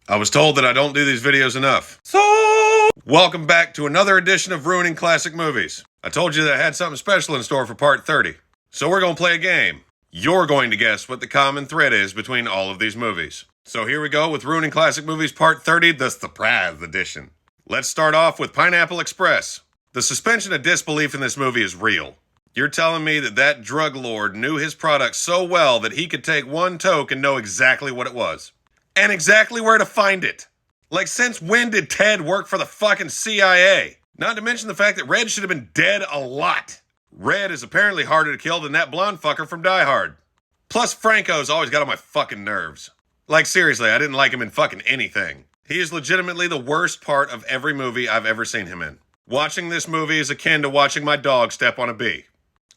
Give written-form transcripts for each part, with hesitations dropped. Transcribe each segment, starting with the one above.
I was told that I don't do these videos enough. So, welcome back to another edition of Ruining Classic Movies. I told you that I had something special in store for part 30. So we're going to play a game. You're going to guess what the common thread is between all of these movies. So here we go with Ruining Classic Movies part 30, the surprise edition. Let's start off with Pineapple Express. The suspension of disbelief in this movie is real. You're telling me that that drug lord knew his product so well that he could take one toke and know exactly what it was. And exactly where to find it. Like, since when did Ted work for the fucking CIA? Not to mention the fact that Red should have been dead a lot. Red is apparently harder to kill than that blonde fucker from Die Hard. Plus, Franco's always got on my fucking nerves. Like, seriously, I didn't like him in fucking anything. He is legitimately the worst part of every movie I've ever seen him in. Watching this movie is akin to watching my dog step on a bee.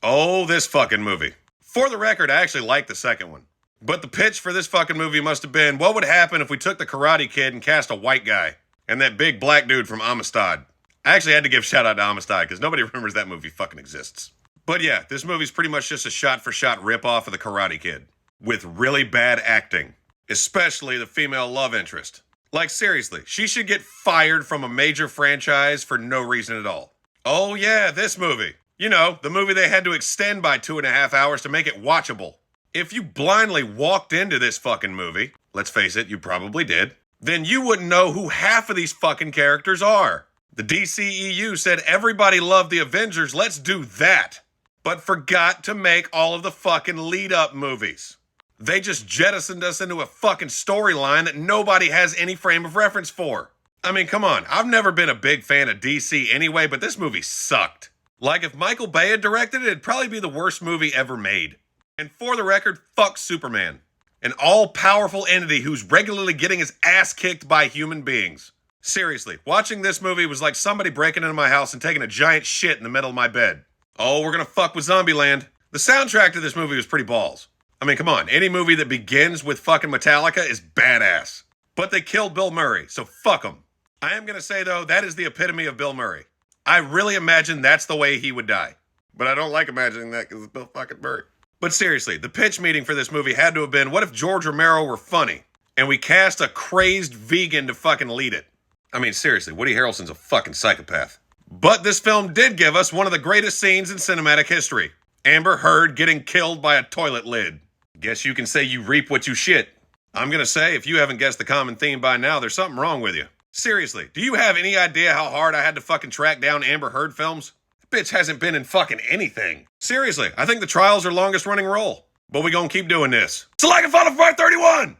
Oh, this fucking movie. For the record, I actually like the second one. But the pitch for this fucking movie must have been, what would happen if we took the Karate Kid and cast a white guy? And that big black dude from Amistad. I actually had to give shout out to Amistad because nobody remembers that movie fucking exists. But yeah, this movie's pretty much just a shot-for-shot rip-off of the Karate Kid. With really bad acting. Especially the female love interest. Like, seriously, she should get fired from a major franchise for no reason at all. Oh yeah, this movie. You know, the movie they had to extend by 2.5 hours to make it watchable. If you blindly walked into this fucking movie, let's face it, you probably did, then you wouldn't know who half of these fucking characters are. The DCEU said everybody loved the Avengers, let's do that. But forgot to make all of the fucking lead-up movies. They just jettisoned us into a fucking storyline that nobody has any frame of reference for. I mean, come on, I've never been a big fan of DC anyway, but this movie sucked. Like, if Michael Bay had directed it, it'd probably be the worst movie ever made. And for the record, fuck Superman. An all-powerful entity who's regularly getting his ass kicked by human beings. Seriously, watching this movie was like somebody breaking into my house and taking a giant shit in the middle of my bed. Oh, we're gonna fuck with Zombieland. The soundtrack to this movie was pretty balls. I mean, come on, any movie that begins with fucking Metallica is badass. But they killed Bill Murray, so fuck them. I am gonna say, though, that is the epitome of Bill Murray. I really imagine that's the way he would die. But I don't like imagining that because it's Bill fucking Murray. But seriously, the pitch meeting for this movie had to have been, what if George Romero were funny? And we cast a crazed vegan to fucking lead it. I mean, seriously, Woody Harrelson's a fucking psychopath. But this film did give us one of the greatest scenes in cinematic history. Amber Heard getting killed by a toilet lid. Guess you can say you reap what you shit. I'm gonna say, if you haven't guessed the common theme by now, there's something wrong with you. Seriously, do you have any idea how hard I had to fucking track down Amber Heard films? Bitch hasn't been in fucking anything. Seriously, I think the trial's her longest running role. But we gonna keep doing this. So like and follow for part 31!